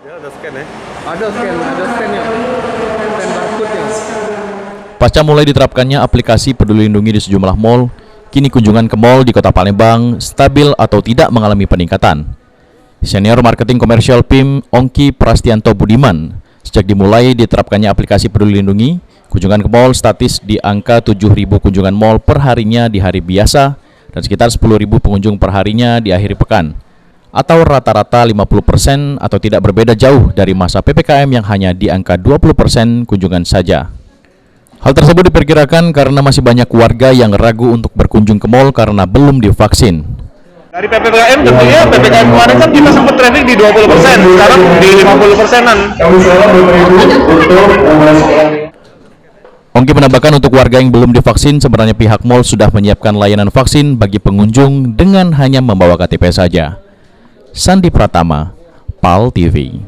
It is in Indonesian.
Ada scan ya? Ada scan-nya. Scan barcode-nya. Pasca mulai diterapkannya aplikasi Peduli Lindungi di sejumlah mal, kini kunjungan ke mal di Kota Palembang stabil atau tidak mengalami peningkatan. Senior Marketing Komersial PIM Ongki Prastianto Budiman, sejak dimulai diterapkannya aplikasi Peduli Lindungi, kunjungan ke mal statis di angka 7.000 kunjungan mal per harinya di hari biasa dan sekitar 10.000 pengunjung per harinya di akhir pekan, atau rata-rata 50% atau tidak berbeda jauh dari masa PPKM yang hanya di angka 20% kunjungan saja. Hal tersebut diperkirakan karena masih banyak warga yang ragu untuk berkunjung ke mal karena belum divaksin. Dari PPKM tentunya, PPKM kemarin kan kita sempat traffic di 20%, sekarang di 50%-an. Ongki menambahkan untuk warga yang belum divaksin, sebenarnya pihak mal sudah menyiapkan layanan vaksin bagi pengunjung dengan hanya membawa KTP saja. Sandi Pratama, PAL TV.